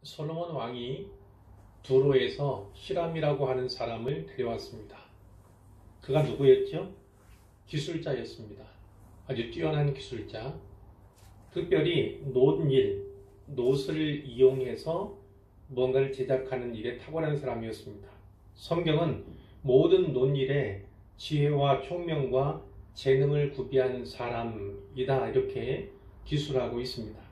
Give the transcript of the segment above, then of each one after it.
솔로몬 왕이 두로에서 히람이라고 하는 사람을 데려왔습니다. 그가 누구였죠? 기술자였습니다. 아주 뛰어난 기술자. 특별히 놋을 이용해서 무언가를 제작하는 일에 탁월한 사람이었습니다. 성경은 모든 놋일에 지혜와 총명과 재능을 구비한 사람이다 이렇게 기술하고 있습니다.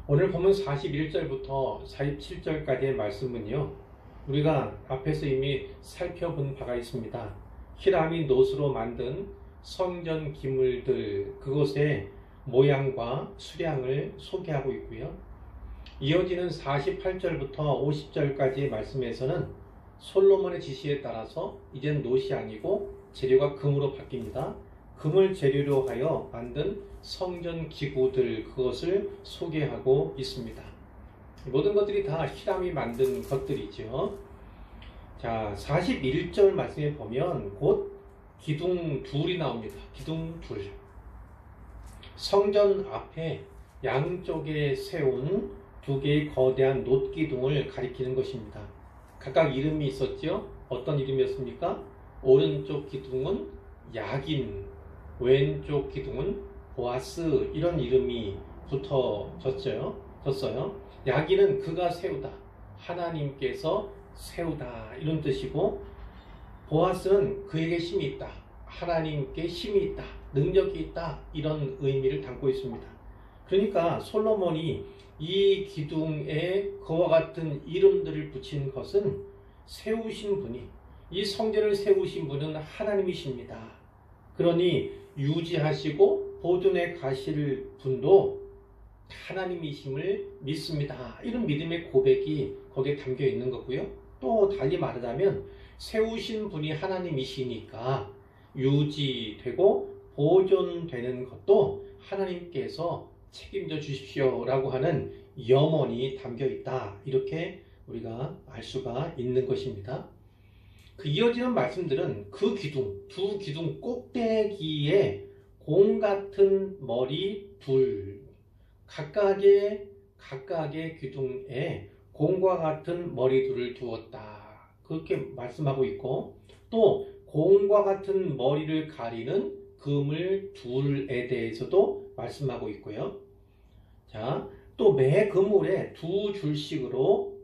오늘 보면 41절부터 47절까지의 말씀은요, 우리가 앞에서 이미 살펴본 바가 있습니다. 히람이 놋으로 만든 성전 기물들, 그것의 모양과 수량을 소개하고 있고요. 이어지는 48절부터 50절까지의 말씀에서는 솔로몬의 지시에 따라서 이젠 놋이 아니고 재료가 금으로 바뀝니다. 금을 재료로 하여 만든 성전 기구들, 그것을 소개하고 있습니다. 모든 것들이 다 히람이 만든 것들이죠. 자, 41절 말씀에 보면 곧 기둥 둘이 나옵니다. 기둥 둘. 성전 앞에 양쪽에 세운 두 개의 거대한 놋 기둥을 가리키는 것입니다. 각각 이름이 있었죠. 어떤 이름이었습니까? 오른쪽 기둥은 야긴, 왼쪽 기둥은 보아스, 이런 이름이 붙어졌어요. 야긴은 그가 세우다, 하나님께서 세우다, 이런 뜻이고, 보아스는 그에게 힘이 있다, 하나님께 힘이 있다, 능력이 있다, 이런 의미를 담고 있습니다. 그러니까 솔로몬이 이 기둥에 그와 같은 이름들을 붙인 것은 세우신 분이, 이 성전을 세우신 분은 하나님이십니다. 그러니 유지하시고 보존해 가실 분도 하나님이심을 믿습니다. 이런 믿음의 고백이 거기에 담겨 있는 거고요. 또 달리 말하자면 세우신 분이 하나님이시니까 유지되고 보존되는 것도 하나님께서 책임져 주십시오라고 하는 염원이 담겨 있다. 이렇게 우리가 알 수가 있는 것입니다. 그 이어지는 말씀들은 그 기둥, 두 기둥 꼭대기에 공 같은 머리 둘, 각각의 기둥에 공과 같은 머리 둘을 두었다. 그렇게 말씀하고 있고, 또 공과 같은 머리를 가리는 그물 둘에 대해서도 말씀하고 있고요. 자, 또 매 그물에 두 줄씩으로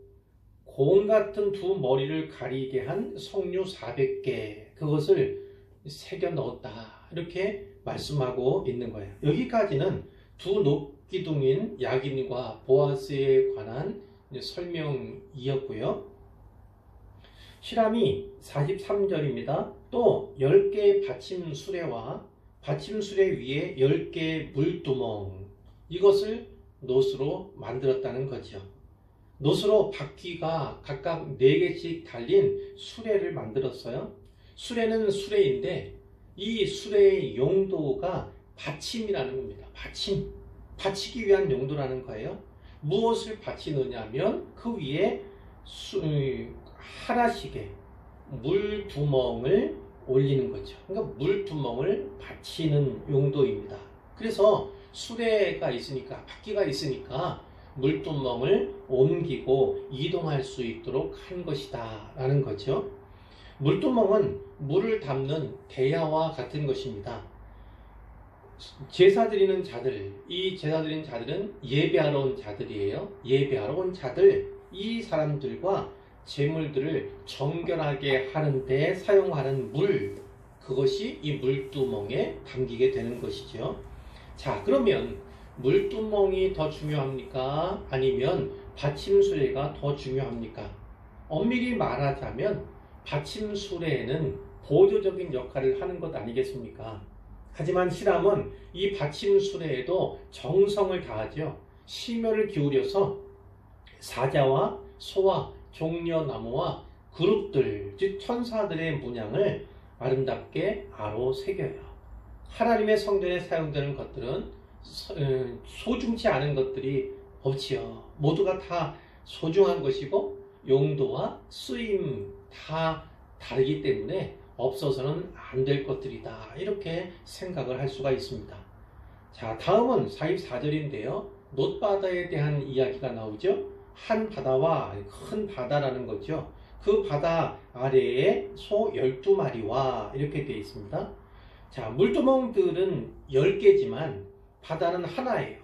공 같은 두 머리를 가리게 한 석류 400개, 그것을 새겨 넣었다. 이렇게 말씀하고 있는 거예요. 여기까지는 두 놋기둥인 야긴과 보아스에 관한 설명이었고요. 히람이 43절입니다. 또 10개의 받침 수레와 받침 수레 위에 10개의 물두멍, 이것을 놋으로 만들었다는 거죠. 놋으로 바퀴가 각각 4개씩 달린 수레를 만들었어요. 수레는 수레인데 이 수레의 용도가 받침이라는 겁니다. 받치기 위한 용도라는 거예요. 무엇을 받치느냐면 그 위에 하나씩의 물두멍을 올리는 거죠. 그러니까 물두멍을 받치는 용도입니다. 그래서 수레가 있으니까, 바퀴가 있으니까 물두멍을 옮기고 이동할 수 있도록 한 것이다 라는 거죠. 물두멍은 물을 담는 대야와 같은 것입니다. 제사 드리는 자들, 이 제사 드리는 자들은 예배하러 온 자들이에요. 예배하러 온 자들, 이 사람들과 제물들을 정결하게 하는 데 사용하는 물, 그것이 이 물두멍에 담기게 되는 것이죠. 자, 그러면 물두멍이 더 중요합니까? 아니면 받침수레가 더 중요합니까? 엄밀히 말하자면 받침수레는 보조적인 역할을 하는 것 아니겠습니까? 하지만 히람은 이 받침수레에도 정성을 다하죠. 심혈을 기울여서 사자와 소와 종려나무와 그룹들, 즉 천사들의 문양을 아름답게 아로 새겨요. 하나님의 성전에 사용되는 것들은 소중치 않은 것들이 없지요. 모두가 다 소중한 것이고 용도와 쓰임 다 다르기 때문에 없어서는 안 될 것들이다. 이렇게 생각을 할 수가 있습니다. 자, 다음은 44절인데요. 놋바다에 대한 이야기가 나오죠. 한 바다와 큰 바다라는 거죠. 그 바다 아래에 소 12마리와 이렇게 되어 있습니다. 자, 물두멍들은 10개지만 바다는 하나예요.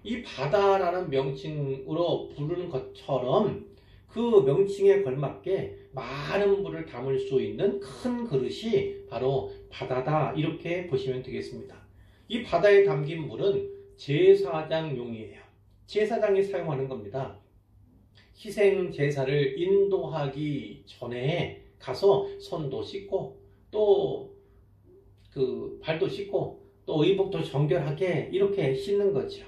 이 바다라는 명칭으로 부르는 것처럼 그 명칭에 걸맞게 많은 물을 담을 수 있는 큰 그릇이 바로 바다다, 이렇게 보시면 되겠습니다. 이 바다에 담긴 물은 제사장용이에요. 제사장이 사용하는 겁니다. 희생 제사를 인도하기 전에 가서 손도 씻고 또 그 발도 씻고 또 의복도 정결하게 이렇게 씻는 거죠.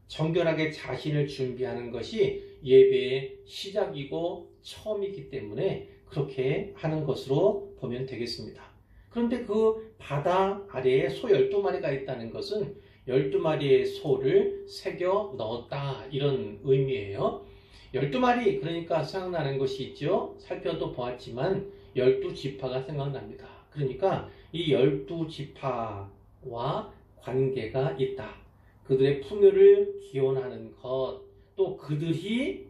정결하게 자신을 준비하는 것이 예배의 시작이고 처음이기 때문에 그렇게 하는 것으로 보면 되겠습니다. 그런데 그 바다 아래에 소 12마리가 있다는 것은 12마리의 소를 새겨 넣었다, 이런 의미예요. 12마리, 그러니까 생각나는 것이 있죠. 살펴도 보았지만 12지파가 생각납니다. 그러니까 이 12지파와 관계가 있다. 그들의 풍요를 기원하는 것, 또 그들이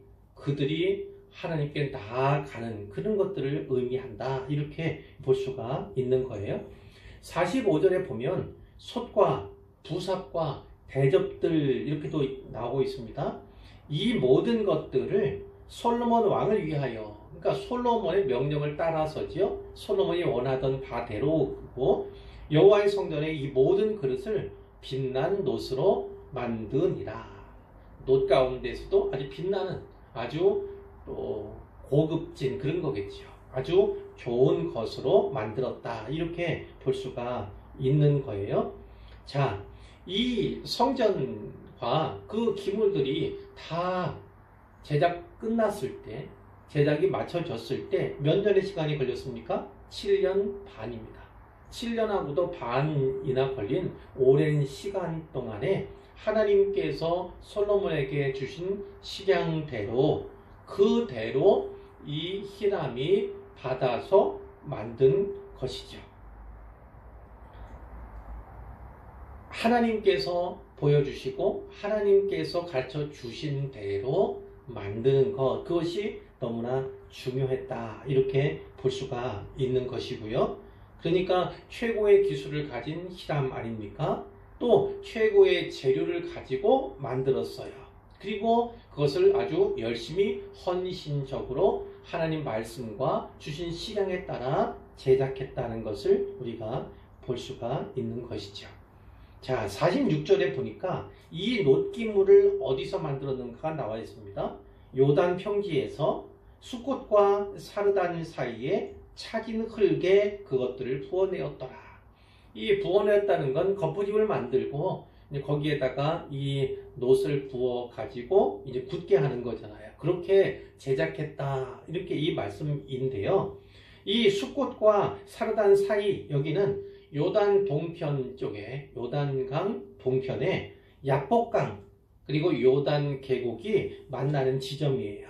하나님께 나아가는 그런 것들을 의미한다, 이렇게 볼 수가 있는 거예요. 45절에 보면 솥과 부삽과 대접들 이렇게 또 나오고 있습니다. 이 모든 것들을 솔로몬 왕을 위하여, 그러니까 솔로몬의 명령을 따라서지요. 솔로몬이 원하던 바대로고 여호와의 성전에 이 모든 그릇을 빛난 놋으로 만드니라. 놋 가운데서도 아주 빛나는, 아주 고급진 그런 거겠죠. 아주 좋은 것으로 만들었다, 이렇게 볼 수가 있는 거예요. 자, 이 성전과 그 기물들이 다 제작 끝났을 때, 제작이 마쳐졌을 때 몇 년의 시간이 걸렸습니까? 7년 반입니다. 7년하고도 반이나 걸린 오랜 시간 동안에 하나님께서 솔로몬에게 주신 식양대로 그대로 이 히람이 받아서 만든 것이죠. 하나님께서 보여주시고 하나님께서 가르쳐 주신 대로 만드는 것, 그것이 너무나 중요했다, 이렇게 볼 수가 있는 것이고요. 그러니까 최고의 기술을 가진 히람 아닙니까? 또 최고의 재료를 가지고 만들었어요. 그리고 그것을 아주 열심히 헌신적으로 하나님 말씀과 주신 식양에 따라 제작했다는 것을 우리가 볼 수가 있는 것이죠. 자, 46절에 보니까 이 놋기물을 어디서 만들었는가가 나와 있습니다. 요단 평지에서 숫꽃과 사르단 사이에 차진 흙에 그것들을 부어내었더라. 이 부어내었다는 건 거푸집을 만들고 거기에다가 이 놋을 부어 가지고 이제 굳게 하는 거잖아요. 그렇게 제작했다, 이렇게 이 말씀인데요. 이 숫꽃과 사르단 사이, 여기는 요단 동편 쪽에, 요단강 동편에 야복강 그리고 요단 계곡이 만나는 지점이에요.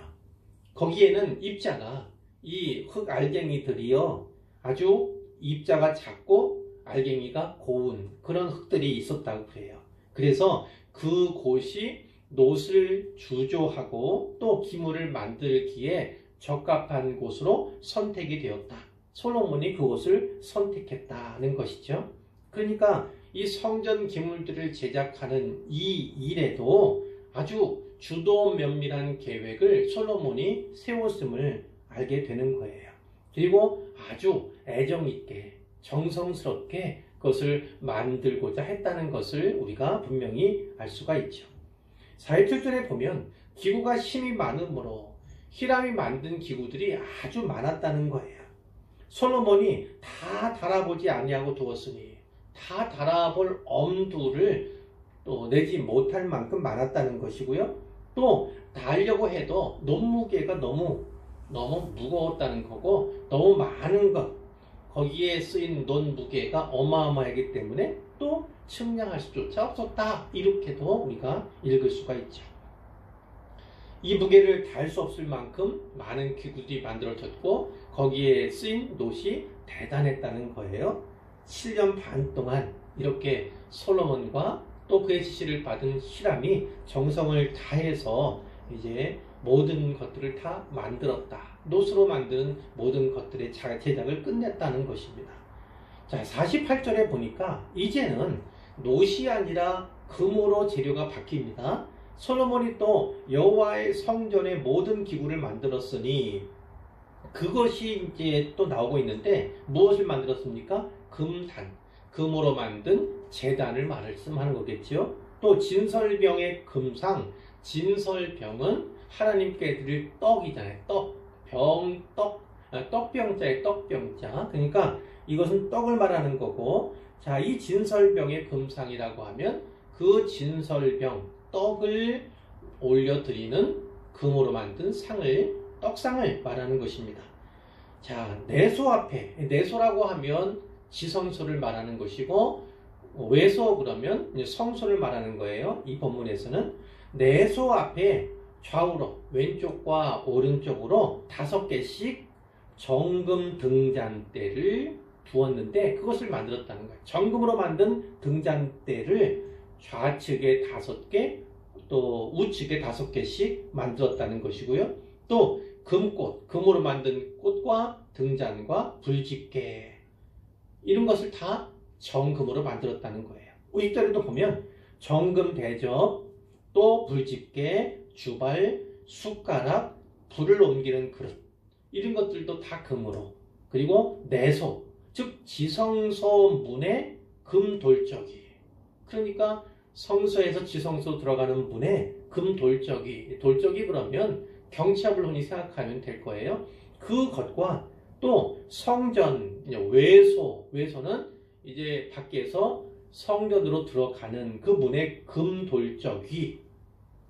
거기에는 입자가, 이 흙 알갱이들이요, 아주 입자가 작고 알갱이가 고운 그런 흙들이 있었다고 해요. 그래서 그곳이 놋을 주조하고 또 기물을 만들기에 적합한 곳으로 선택이 되었다. 솔로몬이 그곳을 선택했다는 것이죠. 그러니까 이 성전 기물들을 제작하는 이 일에도 아주 주도 면밀한 계획을 솔로몬이 세웠음을 알게 되는 거예요. 그리고 아주 애정 있게 정성스럽게 그것을 만들고자 했다는 것을 우리가 분명히 알 수가 있죠. 47절에 보면 기구가 힘이 많으므로 히람이 만든 기구들이 아주 많았다는 거예요. 솔로몬이 다 달아보지 아니하고 두었으니 다 달아볼 엄두를 또 내지 못할 만큼 많았다는 것이고요. 또 달려고 해도 놋무게가 너무 무거웠다는 거고, 너무 많은 것, 거기에 쓰인 놋 무게가 어마어마하기 때문에 또 측량할 수조차 없었다, 이렇게도 우리가 읽을 수가 있죠. 이 무게를 달 수 없을 만큼 많은 기구들이 만들어졌고 거기에 쓰인 놋이 대단했다는 거예요. 7년 반 동안 이렇게 솔로몬과 또 그의 지시를 받은 히람이 정성을 다해서 이제 모든 것들을 다 만들었다. 놋으로 만드는 모든 것들의 제작을 끝냈다는 것입니다. 자, 48절에 보니까 이제는 놋이 아니라 금으로 재료가 바뀝니다. 솔로몬이 또 여호와의 성전의 모든 기구를 만들었으니, 그것이 이제 또 나오고 있는데 무엇을 만들었습니까? 금단, 금으로 만든 제단을 말씀하는 거겠죠. 또 진설병의 금상, 진설병은 하나님께 드릴 떡이잖아요. 떡병자의 떡병자. 그러니까 이것은 떡을 말하는 거고, 자, 이 진설병의 금상이라고 하면 그 진설병, 떡을 올려드리는 금으로 만든 상을, 떡상을 말하는 것입니다. 자, 내소 앞에, 내소라고 하면 지성소를 말하는 것이고, 외소 그러면 성소를 말하는 거예요. 이 본문에서는 내소 앞에 좌우로, 왼쪽과 오른쪽으로 5개씩 정금 등잔대를 두었는데 그것을 만들었다는 거예요. 정금으로 만든 등잔대를 좌측에 5개, 또 우측에 5개씩 만들었다는 것이고요. 또 금꽃, 금으로 만든 꽃과 등잔과 불집게, 이런 것을 다 정금으로 만들었다는 거예요. 50절에도 보면 정금 대접, 또 불집게, 주발, 숟가락, 불을 옮기는 그릇, 이런 것들도 다 금으로. 그리고 내소, 즉 지성소 문에 금돌적이, 그러니까 성소에서 지성소 들어가는 문에 금돌적이, 돌적이 그러면 경치압을 흔히 생각하면 될 거예요. 그것과 또 성전, 외소는 이제 밖에서 성전으로 들어가는 그 문의 금돌적이,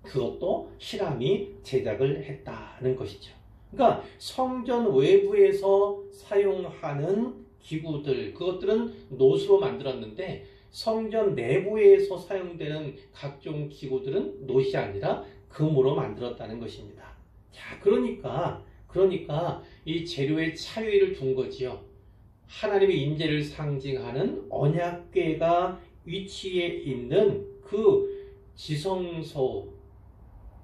그것도 히람이 제작을 했다는 것이죠. 그러니까 성전 외부에서 사용하는 기구들, 그것들은 놋으로 만들었는데 성전 내부에서 사용되는 각종 기구들은 놋이 아니라 금으로 만들었다는 것입니다. 자, 그러니까 이 재료의 차이를 둔 거지요. 하나님의 임재를 상징하는 언약궤가 위치해 있는 그 지성소,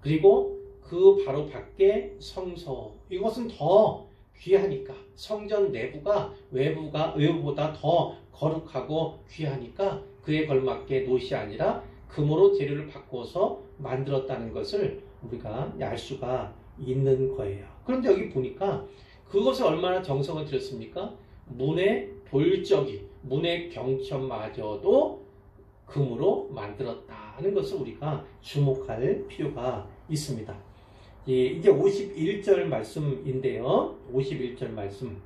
그리고 그 바로 밖에 성소, 이것은 더 귀하니까, 성전 내부가 외부보다 더 거룩하고 귀하니까 그에 걸맞게 놋이 아니라 금으로 재료를 바꿔서 만들었다는 것을 우리가 알 수가 있는 거예요. 그런데 여기 보니까 그것을 얼마나 정성을 들였습니까? 문의 돌적이, 문의 경첩마저도 금으로 만들었다는 것을 우리가 주목할 필요가 있습니다. 이제 51절 말씀인데요. 51절 말씀.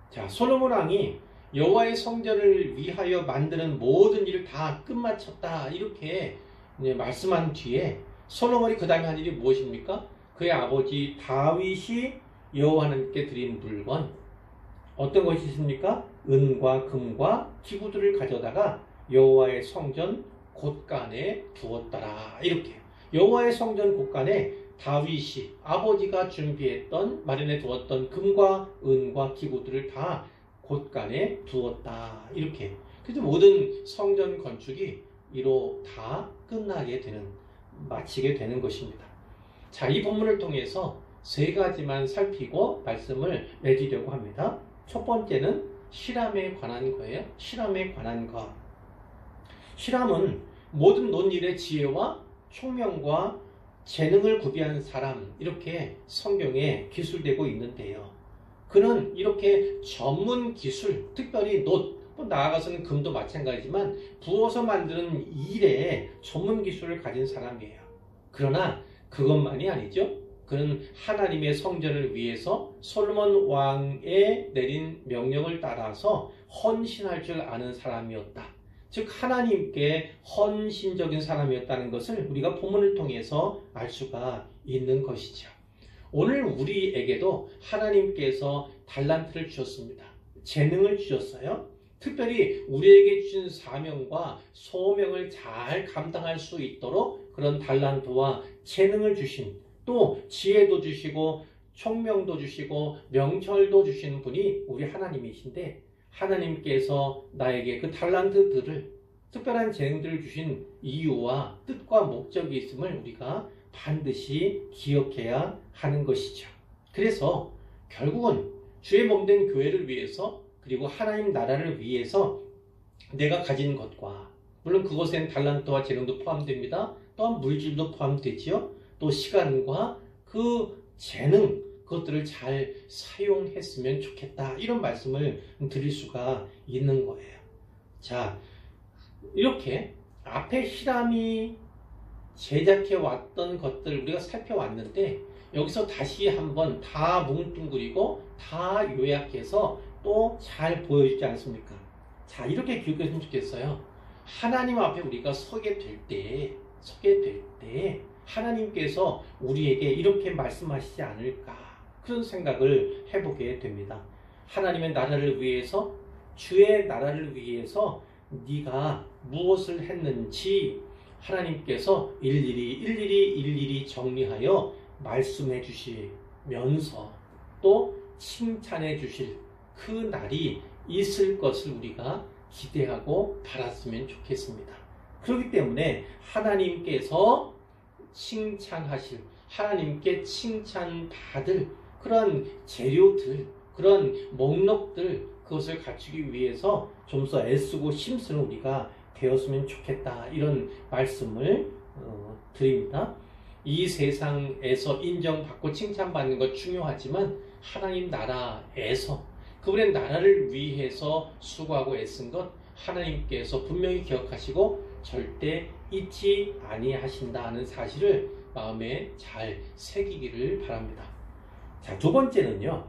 자, 솔로몬 왕이 여호와의 성전을 위하여 만드는 모든 일을 다 끝마쳤다, 이렇게 말씀한 뒤에 솔로몬이 그 다음에 한 일이 무엇입니까? 그의 아버지 다윗이 여호와 하나님께 드린 물건, 어떤 것이 있습니까? 은과 금과 기구들을 가져다가 여호와의 성전 곳간에 두었더라, 이렇게. 여호와의 성전 곳간에 다윗이, 아버지가 준비했던, 마련해 두었던 금과 은과 기구들을 다 곳간에 두었다, 이렇게. 그래서 모든 성전 건축이 이로 다 끝나게 되는, 마치게 되는 것입니다. 자, 이 본문을 통해서 3가지만 살피고 말씀을 맺으려고 합니다. 첫 번째는 히람에 관한 거예요. 히람에 관한 것. 히람은 모든 논일의 지혜와 총명과 재능을 구비한 사람, 이렇게 성경에 기술되고 있는데요. 그는 이렇게 전문 기술, 특별히 놋, 나아가서는 금도 마찬가지지만 부어서 만드는 일에 전문 기술을 가진 사람이에요. 그러나 그것만이 아니죠. 그는 하나님의 성전을 위해서 솔로몬 왕에 내린 명령을 따라서 헌신할 줄 아는 사람이었다. 즉 하나님께 헌신적인 사람이었다는 것을 우리가 본문을 통해서 알 수가 있는 것이죠. 오늘 우리에게도 하나님께서 달란트를 주셨습니다. 재능을 주셨어요. 특별히 우리에게 주신 사명과 소명을 잘 감당할 수 있도록 그런 달란트와 재능을 주신, 또 지혜도 주시고 총명도 주시고 명철도 주신 분이 우리 하나님이신데, 하나님께서 나에게 그 달란트들을 특별한 재능들을 주신 이유와 뜻과 목적이 있음을 우리가 반드시 기억해야 하는 것이죠. 그래서 결국은 주의 몸된 교회를 위해서 그리고 하나님 나라를 위해서 내가 가진 것과 물론 그것엔 달란트와 재능도 포함됩니다. 또한 물질도 포함되지요. 또 시간과 그 재능 그것들을 잘 사용했으면 좋겠다. 이런 말씀을 드릴 수가 있는 거예요. 자, 이렇게 앞에 히람이 제작해 왔던 것들 우리가 살펴왔는데 여기서 다시 한번 다 뭉뚱그리고 다 요약해서 또 잘 보여주지 않습니까? 자, 이렇게 기억했으면 좋겠어요. 하나님 앞에 우리가 서게 될 때 하나님께서 우리에게 이렇게 말씀하시지 않을까 그런 생각을 해보게 됩니다. 하나님의 나라를 위해서 주의 나라를 위해서 네가 무엇을 했는지 하나님께서 일일이 정리하여 말씀해 주시면서 또 칭찬해 주실 그 날이 있을 것을 우리가 기대하고 바랐으면 좋겠습니다. 그렇기 때문에 하나님께서 칭찬하실, 하나님께 칭찬받을 그런 재료들, 그런 목록들 그것을 갖추기 위해서 좀 더 애쓰고 힘쓰는 우리가 되었으면 좋겠다. 이런 말씀을 드립니다. 이 세상에서 인정받고 칭찬받는 것 중요하지만 하나님 나라에서 그분의 나라를 위해서 수고하고 애쓴 것 하나님께서 분명히 기억하시고 절대 잊지 아니하신다는 사실을 마음에 잘 새기기를 바랍니다. 자, 두 번째는요.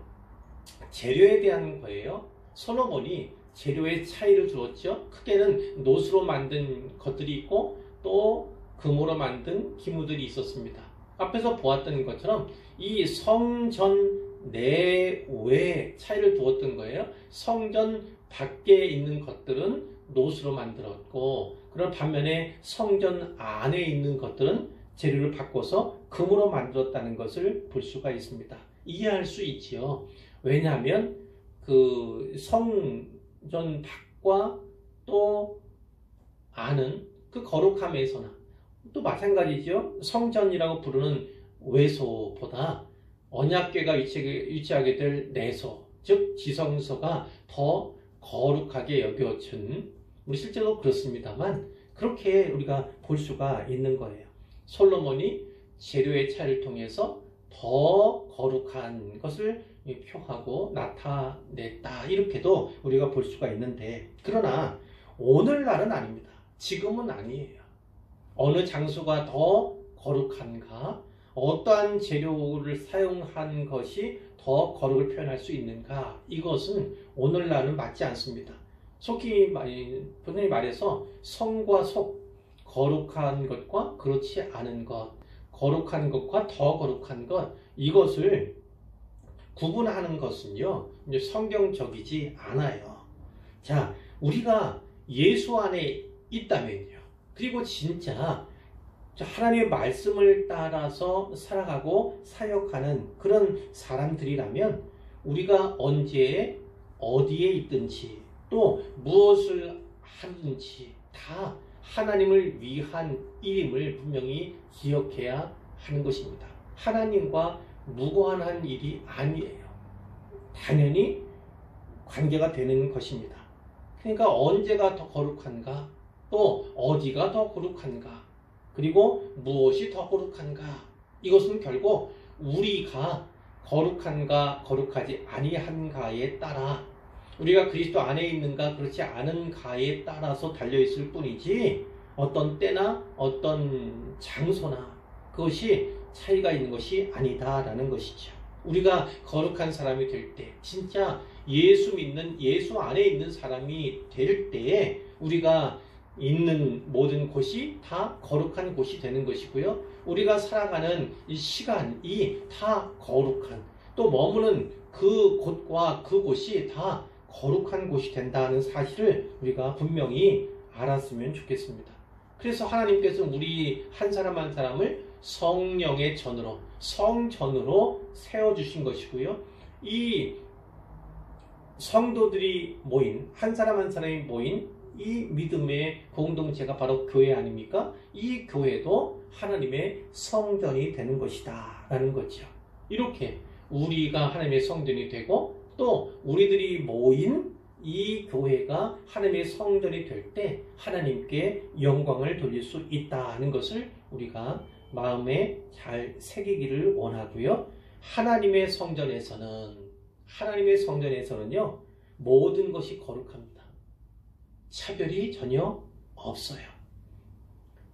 재료에 대한 거예요. 솔로몬이 재료의 차이를 두었죠. 크게는 노수로 만든 것들이 있고 또 금으로 만든 기무들이 있었습니다. 앞에서 보았던 것처럼 이 성전 내외에 차이를 두었던 거예요. 성전 밖에 있는 것들은 노수로 만들었고 그런 반면에 성전 안에 있는 것들은 재료를 바꿔서 금으로 만들었다는 것을 볼 수가 있습니다. 이해할 수 있지요. 왜냐하면 그 성전 밖과 또 안은 그 거룩함에서나 또 마찬가지죠. 성전이라고 부르는 외소보다 언약궤가 위치하게 될 내소, 즉 지성소가 더 거룩하게 여겨진 우리 실제로 그렇습니다만 그렇게 우리가 볼 수가 있는 거예요. 솔로몬이 재료의 차이를 통해서 더 거룩한 것을 표하고 나타냈다. 이렇게도 우리가 볼 수가 있는데 그러나 오늘날은 아닙니다. 지금은 아니에요. 어느 장소가 더 거룩한가? 어떠한 재료를 사용한 것이 더 거룩을 표현할 수 있는가? 이것은 오늘날은 맞지 않습니다. 속히 분명히 말해서 성과 속, 거룩한 것과 그렇지 않은 것, 거룩한 것과 더 거룩한 것, 이것을 구분하는 것은요, 이제 성경적이지 않아요. 자, 우리가 예수 안에 있다면요. 그리고 진짜 하나님의 말씀을 따라서 살아가고 사역하는 그런 사람들이라면 우리가 언제 어디에 있든지 또 무엇을 하든지 다 하나님을 위한 일임을 분명히 기억해야 하는 것입니다. 하나님과 무관한 일이 아니에요. 당연히 관계가 되는 것입니다. 그러니까 언제가 더 거룩한가? 또 어디가 더 거룩한가? 그리고 무엇이 더 거룩한가? 이것은 결국 우리가 거룩한가 거룩하지 아니한가에 따라 우리가 그리스도 안에 있는가 그렇지 않은가에 따라서 달려있을 뿐이지 어떤 때나 어떤 장소나 그것이 차이가 있는 것이 아니다라는 것이죠. 우리가 거룩한 사람이 될 때 진짜 예수 믿는 예수 안에 있는 사람이 될 때에 우리가 있는 모든 곳이 다 거룩한 곳이 되는 것이고요. 우리가 살아가는 이 시간이 다 거룩한 또 머무는 그 곳과 그 곳이 다 거룩한 곳이 된다는 사실을 우리가 분명히 알았으면 좋겠습니다. 그래서 하나님께서 우리 한 사람 한 사람을 성령의 전으로 성전으로 세워주신 것이고요. 이 성도들이 모인 한 사람 한 사람이 모인 이 믿음의 공동체가 바로 교회 아닙니까? 이 교회도 하나님의 성전이 되는 것이다 라는 거죠. 이렇게 우리가 하나님의 성전이 되고 또 우리들이 모인 이 교회가 하나님의 성전이 될 때 하나님께 영광을 돌릴 수 있다는 것을 우리가 마음에 잘 새기기를 원하고요. 하나님의 성전에서는요, 모든 것이 거룩합니다. 차별이 전혀 없어요.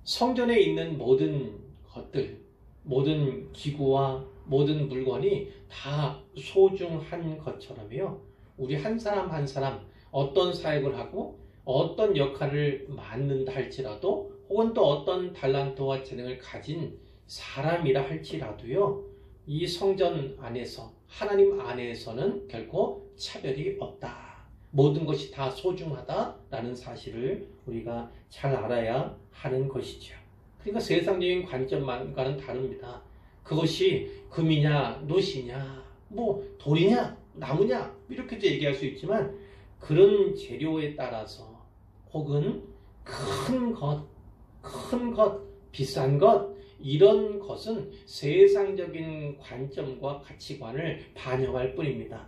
성전에 있는 모든 것들, 모든 기구와 모든 물건이 다 소중한 것처럼요. 우리 한 사람 한 사람 어떤 사역을 하고 어떤 역할을 맡는다 할지라도 혹은 또 어떤 달란트와 재능을 가진 사람이라 할지라도요. 이 성전 안에서 하나님 안에서는 결코 차별이 없다. 모든 것이 다 소중하다라는 사실을 우리가 잘 알아야 하는 것이죠. 그러니까 세상적인 관점과는 다릅니다. 그것이 금이냐 노시냐 뭐 돌이냐 나무냐 이렇게도 얘기할 수 있지만 그런 재료에 따라서 혹은 큰 것, 비싼 것 이런 것은 세상적인 관점과 가치관을 반영할 뿐입니다.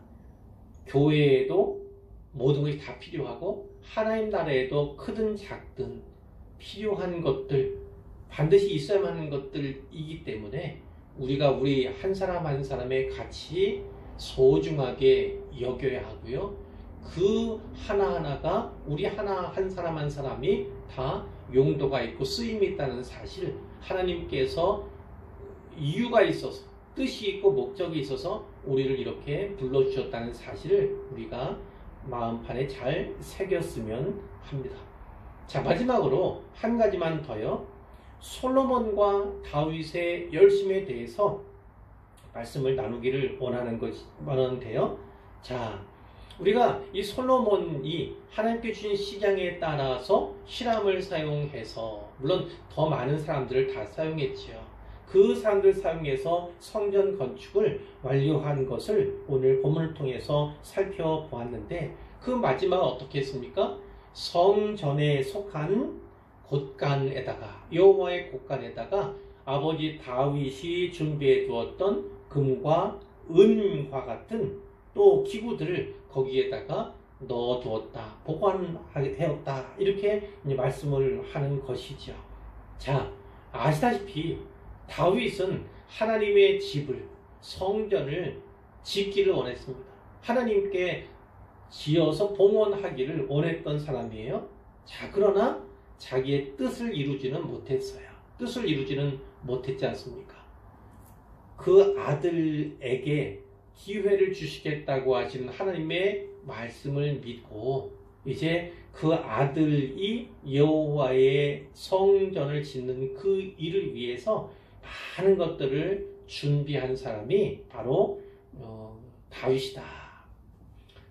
교회에도 모든 것이 다 필요하고 하나님 나라에도 크든 작든 필요한 것들 반드시 있어야만 하는 것들이기 때문에 우리가 우리 한 사람 한 사람의 가치 소중하게 여겨야 하고요. 그 하나하나가 우리 한 사람 한 사람이 다 용도가 있고 쓰임이 있다는 사실, 하나님께서 이유가 있어서 뜻이 있고 목적이 있어서 우리를 이렇게 불러주셨다는 사실을 우리가 마음판에 잘 새겼으면 합니다. 자, 마지막으로 한 가지만 더요. 솔로몬과 다윗의 열심에 대해서 말씀을 나누기를 원하는데요. 자, 우리가 이 솔로몬이 하나님께 주신 시장에 따라서 히람을 사용해서 물론 더 많은 사람들을 다 사용했지요. 그 사람들 사용해서 성전 건축을 완료한 것을 오늘 본문을 통해서 살펴보았는데 그 마지막은 어떻게 했습니까? 성전에 속한 곳간에다가 여호와의 곳간에다가 아버지 다윗이 준비해 두었던 금과 은과 같은 또 기구들을 거기에다가 넣어두었다, 보관하였다 이렇게 말씀을 하는 것이죠. 자, 아시다시피 다윗은 하나님의 집을 성전을 짓기를 원했습니다. 하나님께 지어서 봉헌하기를 원했던 사람이에요. 자, 그러나 자기의 뜻을 이루지는 못했어요. 뜻을 이루지는 못했지 않습니까? 그 아들에게 기회를 주시겠다고 하시는 하나님의 말씀을 믿고 이제 그 아들이 여호와의 성전을 짓는 그 일을 위해서 많은 것들을 준비한 사람이 바로 다윗이다.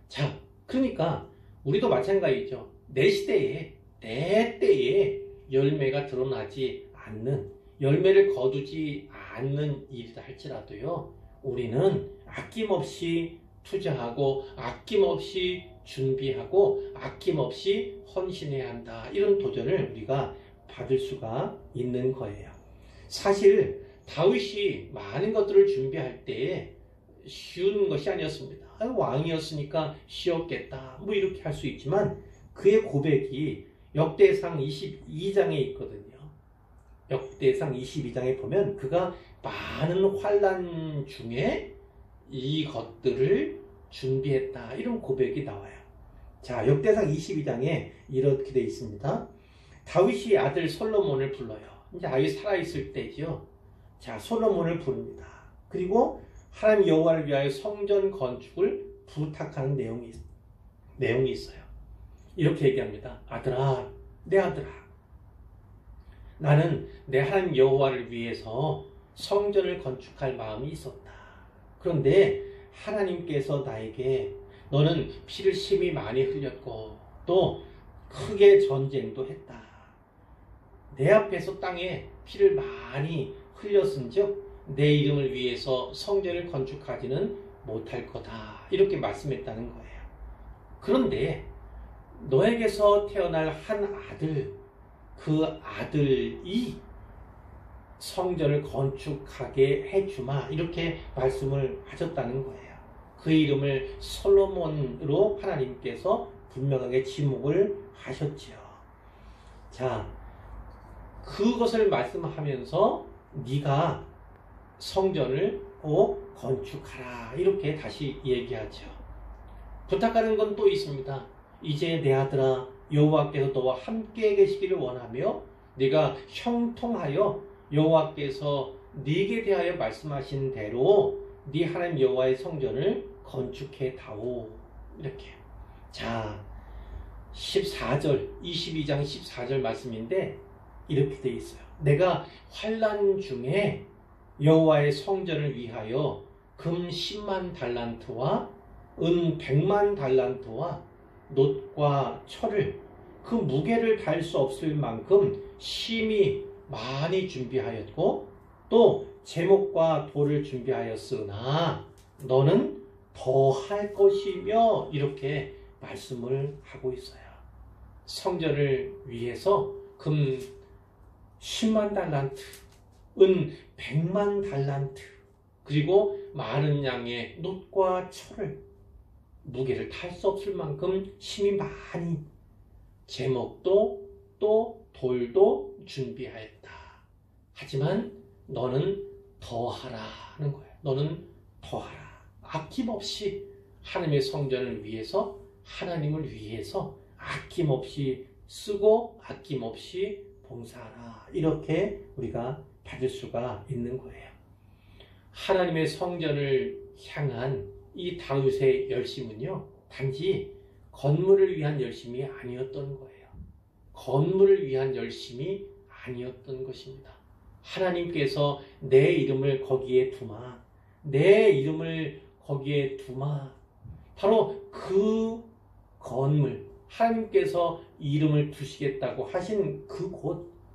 자, 그러니까 우리도 마찬가지죠. 내 때에 열매가 드러나지 않는, 열매를 거두지 않는 일이다 할지라도요, 우리는 아낌없이 투자하고 아낌없이 준비하고 아낌없이 헌신해야 한다. 이런 도전을 우리가 받을 수가 있는 거예요. 사실 다윗이 많은 것들을 준비할 때 쉬운 것이 아니었습니다. 왕이었으니까 쉬웠겠다 뭐 이렇게 할 수 있지만 그의 고백이 역대상 22장에 있거든요. 역대상 22장에 보면 그가 많은 환난 중에 이것들을 준비했다 이런 고백이 나와요. 자, 역대상 22장에 이렇게 되어 있습니다. 다윗이 아들 솔로몬을 불러요. 이제 아이 살아있을 때죠. 자, 솔로몬을 부릅니다. 그리고 하나님 여호와를 위하여 성전 건축을 부탁하는 내용이 있어요. 이렇게 얘기합니다. 아들아, 내 아들아, 나는 내 하나님 여호와를 위해서 성전을 건축할 마음이 있었다. 그런데 하나님께서 나에게 너는 피를 심히 많이 흘렸고 또 크게 전쟁도 했다. 내 앞에서 땅에 피를 많이 흘렸은즉 내 이름을 위해서 성전을 건축하지는 못할 거다. 이렇게 말씀했다는 거예요. 그런데 너에게서 태어날 한 아들, 그 아들이 성전을 건축하게 해주마, 이렇게 말씀을 하셨다는 거예요. 그 이름을 솔로몬으로 하나님께서 분명하게 지목을 하셨지요. 자, 그것을 말씀하면서 네가 성전을 건축하라, 이렇게 다시 얘기하죠. 부탁하는 건 또 있습니다. 이제 내 아들아, 여호와께서 너와 함께 계시기를 원하며 네가 형통하여 여호와께서 네게 대하여 말씀하신 대로 네 하나님 여호와의 성전을 건축해 다오, 이렇게. 자, 14절, 22장 14절 말씀인데 이렇게 돼 있어요. 내가 환난 중에 여호와의 성전을 위하여 금 10만 달란트와 은 100만 달란트와 놋과 철을 그 무게를 달 수 없을 만큼 심히 많이 준비하였고 또 제목과 돌을 준비하였으나 너는 더 할 것이며, 이렇게 말씀을 하고 있어요. 성전을 위해서 금 10만 달란트, 은 100만 달란트, 그리고 많은 양의 놋과 철을 무게를 탈 수 없을 만큼 힘이 많이, 제목도 또 돌도 준비하였다. 하지만 너는 더하라는 거예요. 너는 더하라. 아낌없이 하나님의 성전을 위해서, 하나님을 위해서 아낌없이 쓰고 아낌없이 봉사하라, 이렇게 우리가 받을 수가 있는 거예요. 하나님의 성전을 향한 이 다윗의 열심은요, 단지 건물을 위한 열심이 아니었던 거예요. 건물을 위한 열심이 아니었던 것입니다. 하나님께서 내 이름을 거기에 두마, 내 이름을 거기에 두마, 바로 그 건물, 하나님께서 이름을 두시겠다고 하신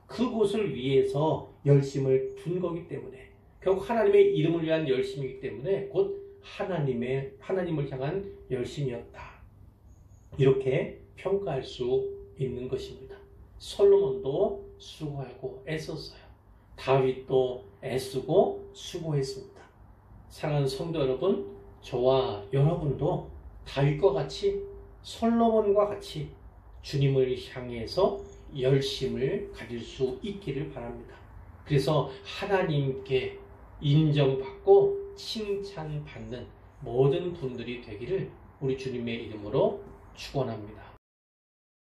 그곳을 위해서 열심을 둔 거기 때문에, 결국 하나님의 이름을 위한 열심이기 때문에 곧 하나님을 향한 열심이었다, 이렇게 평가할 수 있는 것입니다. 솔로몬도 수고하고 애썼어요. 다윗도 애쓰고 수고했습니다. 사랑하는 성도 여러분, 저와 여러분도 다윗과 같이, 솔로몬과 같이 주님을 향해서 열심을 가질 수 있기를 바랍니다. 그래서 하나님께 인정받고 칭찬받는 모든 분들이 되기를 우리 주님의 이름으로 축원합니다.